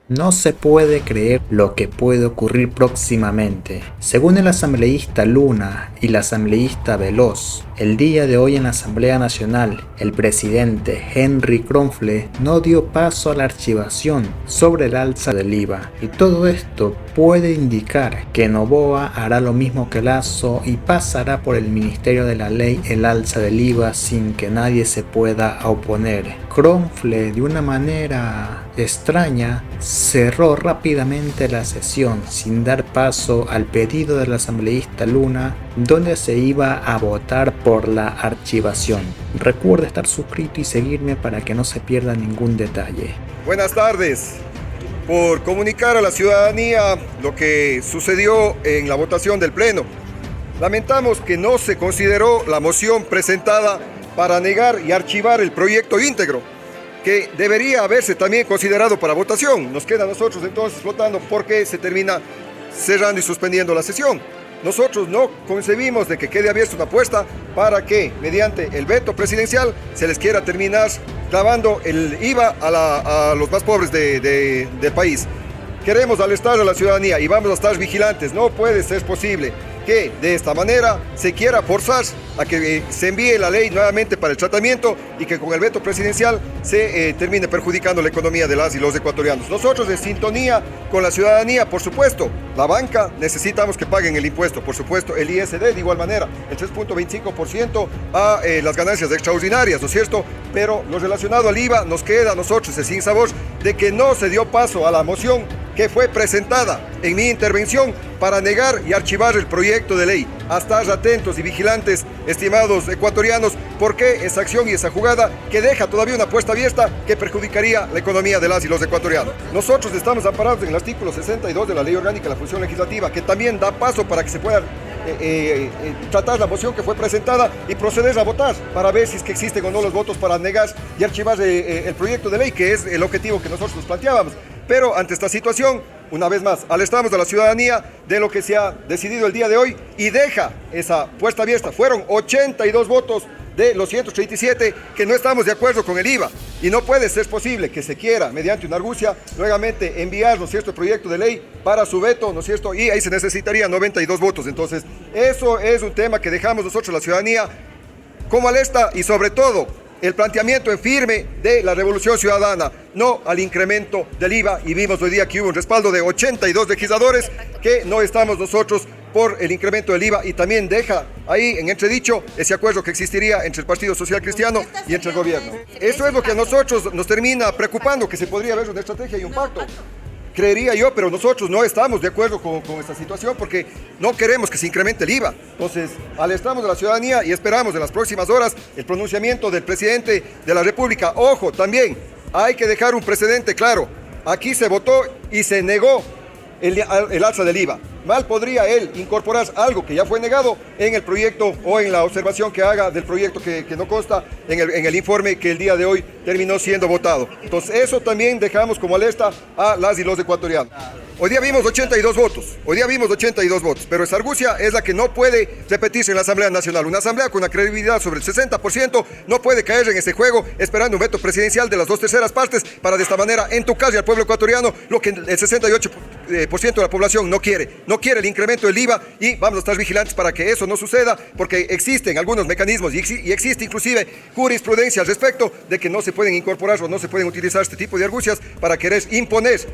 No se puede creer lo que puede ocurrir próximamente. Según el asambleísta Luna y la asambleísta Veloz, el día de hoy en la Asamblea Nacional, el presidente Henry Kromfle no dio paso a la archivación sobre el alza del IVA. Y todo esto puede indicar que Noboa hará lo mismo que Lasso y pasará por el Ministerio de la Ley el alza del IVA sin que nadie se pueda oponer. Kromfle, de una manera extraña, cerró rápidamente la sesión sin dar paso al pedido del asambleísta Luna, donde se iba a votar por la archivación. Recuerda estar suscrito y seguirme para que no se pierda ningún detalle. Buenas tardes. Por comunicar a la ciudadanía lo que sucedió en la votación del Pleno. Lamentamos que no se consideró la moción presentada para negar y archivar el proyecto íntegro, que debería haberse también considerado para votación. Nos queda a nosotros entonces votando porque se termina cerrando y suspendiendo la sesión. Nosotros no concebimos de que quede abierta una apuesta para que, mediante el veto presidencial, se les quiera terminar clavando el IVA a los más pobres del país. Queremos alertar a la ciudadanía y vamos a estar vigilantes. No puede ser posible que de esta manera se quiera forzar a que se envíe la ley nuevamente para el tratamiento y que con el veto presidencial se termine perjudicando la economía de las y los ecuatorianos. Nosotros en sintonía con la ciudadanía, por supuesto, la banca necesitamos que paguen el impuesto, por supuesto, el ISD de igual manera, el 3.25% a las ganancias extraordinarias, ¿no es cierto? Pero lo relacionado al IVA nos queda a nosotros el sinsabor de que no se dio paso a la moción que fue presentada en mi intervención para negar y archivar el proyecto de ley. A estar atentos y vigilantes, estimados ecuatorianos, porque esa acción y esa jugada que deja todavía una apuesta abierta que perjudicaría la economía de las y los ecuatorianos. Nosotros estamos amparados en el artículo 62 de la Ley Orgánica de la Función Legislativa, que también da paso para que se pueda tratar la moción que fue presentada y proceder a votar para ver si es que existen o no los votos para negar y archivar el proyecto de ley, que es el objetivo que nosotros nos planteábamos. Pero ante esta situación, una vez más, alertamos a la ciudadanía de lo que se ha decidido el día de hoy y deja esa puesta abierta. Fueron 82 votos de los 137 que no estamos de acuerdo con el IVA. Y no puede ser posible que se quiera, mediante una argucia, nuevamente enviar, ¿no es cierto?, el proyecto de ley para su veto, ¿no es cierto?, y ahí se necesitaría 92 votos. Entonces, eso es un tema que dejamos nosotros, la ciudadanía, como alerta y sobre todo, el planteamiento en firme de la revolución ciudadana, no al incremento del IVA, y vimos hoy día que hubo un respaldo de 82 legisladores que no estamos nosotros por el incremento del IVA, y también deja ahí en entredicho ese acuerdo que existiría entre el Partido Social Cristiano y entre el gobierno. Eso es lo que a nosotros nos termina preocupando, que se podría ver una estrategia y un pacto. Creería yo, pero nosotros no estamos de acuerdo con esta situación porque no queremos que se incremente el IVA. Entonces, alertamos a la ciudadanía y esperamos en las próximas horas el pronunciamiento del presidente de la República. Ojo, también hay que dejar un precedente claro. Aquí se votó y se negó el alza del IVA. Mal podría él incorporar algo que ya fue negado en el proyecto o en la observación que haga del proyecto que no consta en el informe que el día de hoy terminó siendo votado. Entonces eso también dejamos como alerta a las y los ecuatorianos. Hoy día vimos 82 votos, pero esa argucia es la que no puede repetirse en la Asamblea Nacional. Una asamblea con una credibilidad sobre el 60% no puede caer en ese juego esperando un veto presidencial de las 2/3 partes para de esta manera entucarle al pueblo ecuatoriano lo que el 68% de la población no quiere. No quiere el incremento del IVA y vamos a estar vigilantes para que eso no suceda porque existen algunos mecanismos y existe inclusive jurisprudencia al respecto de que no se pueden incorporar o no se pueden utilizar este tipo de argucias para querer imponer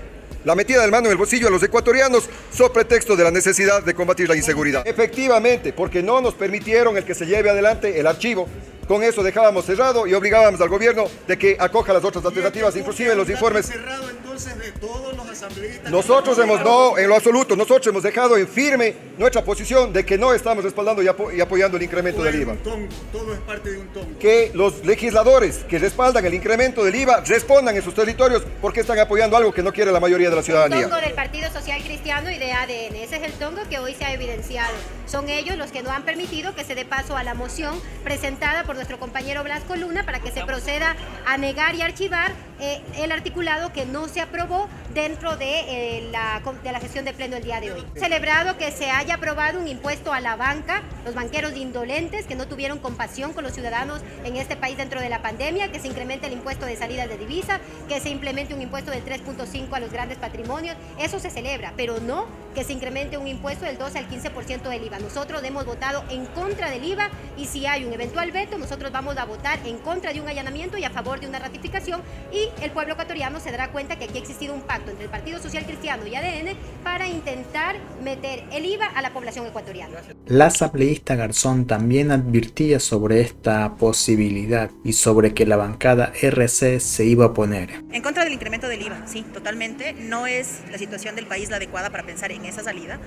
la metida de mano en el bolsillo a los ecuatorianos sobre pretexto de la necesidad de combatir la inseguridad. Efectivamente, porque no nos permitieron el que se lleve adelante el archivo. Con eso dejábamos cerrado y obligábamos al gobierno de que acoja las otras alternativas, inclusive los informes. Cerrado entonces de todos los asambleístas. Nosotros no, en lo absoluto, nosotros hemos dejado en firme nuestra posición de que no estamos respaldando y apoyando el incremento del IVA. Todo es parte de un tongo. Que los legisladores que respaldan el incremento del IVA respondan en sus territorios porque están apoyando algo que no quiere la mayoría de la ciudadanía. El tongo del Partido Social Cristiano y de ADN, ese es el tongo que hoy se ha evidenciado. Son ellos los que no han permitido que se dé paso a la moción presentada por nuestro compañero Blasco Luna para que se proceda a negar y archivar el articulado que no se aprobó dentro de la sesión de pleno el día de hoy. Celebrado que se haya aprobado un impuesto a la banca, los banqueros indolentes que no tuvieron compasión con los ciudadanos en este país dentro de la pandemia, que se incremente el impuesto de salidas de divisa, que se implemente un impuesto del 3.5 a los grandes patrimonios, eso se celebra, pero no que se incremente un impuesto del 12 al 15% del IVA. Nosotros hemos votado en contra del IVA y si hay un eventual veto, nosotros vamos a votar en contra de un allanamiento y a favor de una ratificación, y el pueblo ecuatoriano se dará cuenta que aquí ha existido un pacto entre el Partido Social Cristiano y ADN para intentar meter el IVA a la población ecuatoriana. La asambleísta Garzón también advirtía sobre esta posibilidad y sobre que la bancada RC se iba a oponer. En contra del incremento del IVA, sí, totalmente. No es la situación del país la adecuada para pensar en esa salida.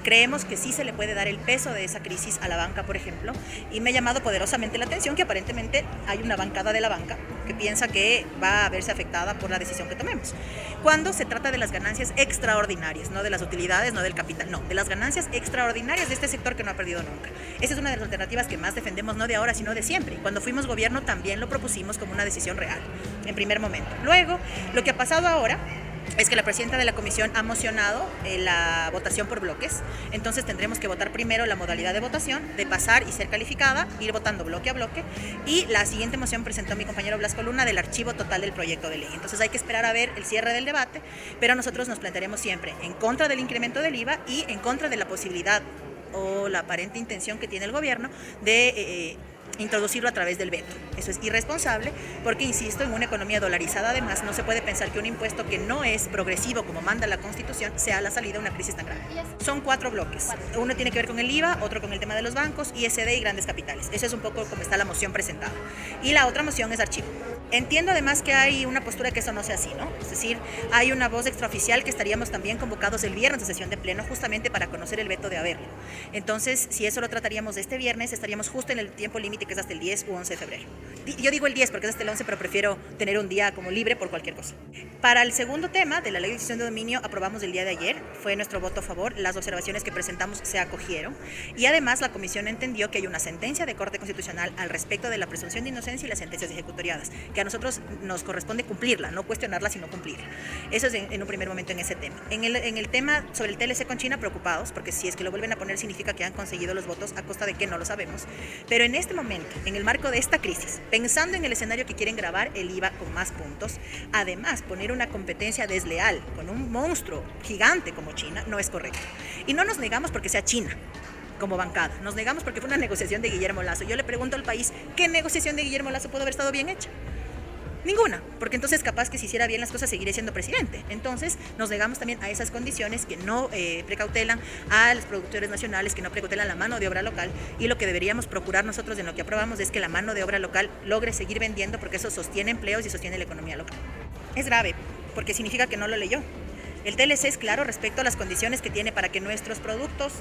Creemos que sí se le puede dar el peso de esa crisis a la banca, por ejemplo, y me ha llamado poderosamente la atención que aparentemente hay una bancada de la banca que piensa que va a verse afectada por la decisión que tomemos. Cuando se trata de las ganancias extraordinarias, no de las utilidades, no del capital, no, de las ganancias extraordinarias de este sector que no ha perdido nunca. Esa es una de las alternativas que más defendemos, no de ahora, sino de siempre. Cuando fuimos gobierno también lo propusimos como una decisión real, en primer momento. Luego, lo que ha pasado ahora es que la presidenta de la comisión ha mocionado la votación por bloques, entonces tendremos que votar primero la modalidad de votación, de pasar y ser calificada, ir votando bloque a bloque, y la siguiente moción presentó mi compañero Blasco Luna del archivo total del proyecto de ley. Entonces hay que esperar a ver el cierre del debate, pero nosotros nos plantearemos siempre en contra del incremento del IVA y en contra de la posibilidad o la aparente intención que tiene el gobierno de introducirlo a través del veto. Eso es irresponsable porque, insisto, en una economía dolarizada además no se puede pensar que un impuesto que no es progresivo como manda la Constitución sea la salida a una crisis tan grave. Son 4 bloques. Uno tiene que ver con el IVA, otro con el tema de los bancos, ISD y grandes capitales. Eso es un poco como está la moción presentada. Y la otra moción es archivo. Entiendo además que hay una postura que eso no sea así, ¿no? Es decir, hay una voz extraoficial que estaríamos también convocados el viernes a sesión de pleno justamente para conocer el veto de haberlo. Entonces, si eso lo trataríamos de este viernes, estaríamos justo en el tiempo límite que es hasta el 10 u 11 de febrero. Yo digo el 10 porque es hasta el 11, pero prefiero tener un día como libre por cualquier cosa. Para el segundo tema de la ley de extinción de dominio, aprobamos el día de ayer, fue nuestro voto a favor, las observaciones que presentamos se acogieron y además la comisión entendió que hay una sentencia de Corte Constitucional al respecto de la presunción de inocencia y las sentencias ejecutoriadas, que a nosotros nos corresponde cumplirla, no cuestionarla, sino cumplirla. Eso es en un primer momento en ese tema. En el tema sobre el TLC con China, preocupados, porque si es que lo vuelven a poner significa que han conseguido los votos a costa de que no lo sabemos, pero en este momento, en el marco de esta crisis, pensando en el escenario que quieren grabar el IVA con más puntos, además poner una competencia desleal con un monstruo gigante como China no es correcto. Y no nos negamos porque sea China como bancada, nos negamos porque fue una negociación de Guillermo Lasso. Yo le pregunto al país, ¿qué negociación de Guillermo Lasso pudo haber estado bien hecha? Ninguna, porque entonces capaz que si hiciera bien las cosas seguiría siendo presidente. Entonces nos negamos también a esas condiciones que no precautelan a los productores nacionales, que no precautelan la mano de obra local, y lo que deberíamos procurar nosotros en lo que aprobamos es que la mano de obra local logre seguir vendiendo porque eso sostiene empleos y sostiene la economía local. Es grave porque significa que no lo leyó. El TLC es claro respecto a las condiciones que tiene para que nuestros productos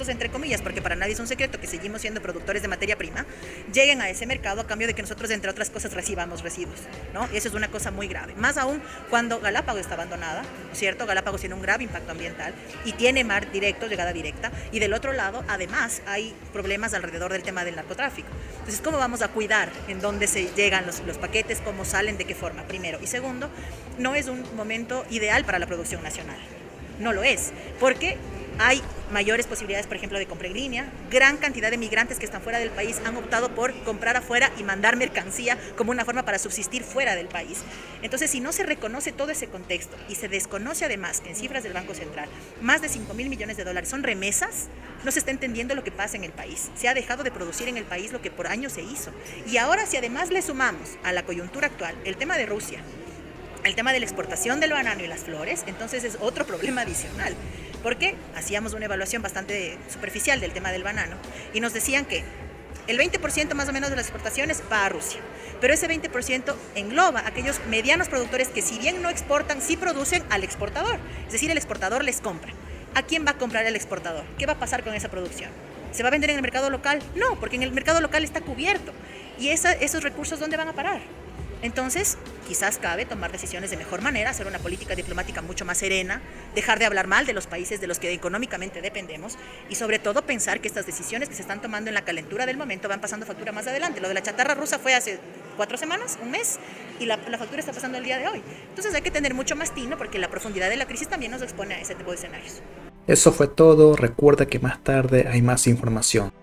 entre comillas, porque para nadie es un secreto que seguimos siendo productores de materia prima, lleguen a ese mercado a cambio de que nosotros, entre otras cosas, recibamos residuos, ¿no? Y eso es una cosa muy grave. Más aún cuando Galápagos está abandonada, ¿cierto? Galápagos tiene un grave impacto ambiental y tiene mar directo, llegada directa, y del otro lado, además, hay problemas alrededor del tema del narcotráfico. Entonces, ¿cómo vamos a cuidar en dónde se llegan los paquetes, cómo salen, de qué forma? Primero. Y segundo, no es un momento ideal para la producción nacional. No lo es, porque hay mayores posibilidades, por ejemplo, de compra en línea. Gran cantidad de migrantes que están fuera del país han optado por comprar afuera y mandar mercancía como una forma para subsistir fuera del país. Entonces, si no se reconoce todo ese contexto y se desconoce además que en cifras del Banco Central más de 5.000 millones de dólares son remesas, no se está entendiendo lo que pasa en el país. Se ha dejado de producir en el país lo que por años se hizo. Y ahora, si además le sumamos a la coyuntura actual el tema de Rusia, el tema de la exportación del banano y las flores, entonces es otro problema adicional, porque hacíamos una evaluación bastante superficial del tema del banano y nos decían que el 20% más o menos de las exportaciones va a Rusia, pero ese 20% engloba a aquellos medianos productores que, si bien no exportan, sí producen al exportador, es decir, el exportador les compra. ¿A quién va a comprar el exportador? ¿Qué va a pasar con esa producción? ¿Se va a vender en el mercado local? No, porque en el mercado local está cubierto. ¿Y esos recursos dónde van a parar? Entonces, quizás cabe tomar decisiones de mejor manera, hacer una política diplomática mucho más serena, dejar de hablar mal de los países de los que económicamente dependemos y sobre todo pensar que estas decisiones que se están tomando en la calentura del momento van pasando factura más adelante. Lo de la chatarra rusa fue hace 4 semanas, un mes, y la factura está pasando el día de hoy. Entonces hay que tener mucho más tino porque la profundidad de la crisis también nos expone a ese tipo de escenarios. Eso fue todo, recuerda que más tarde hay más información.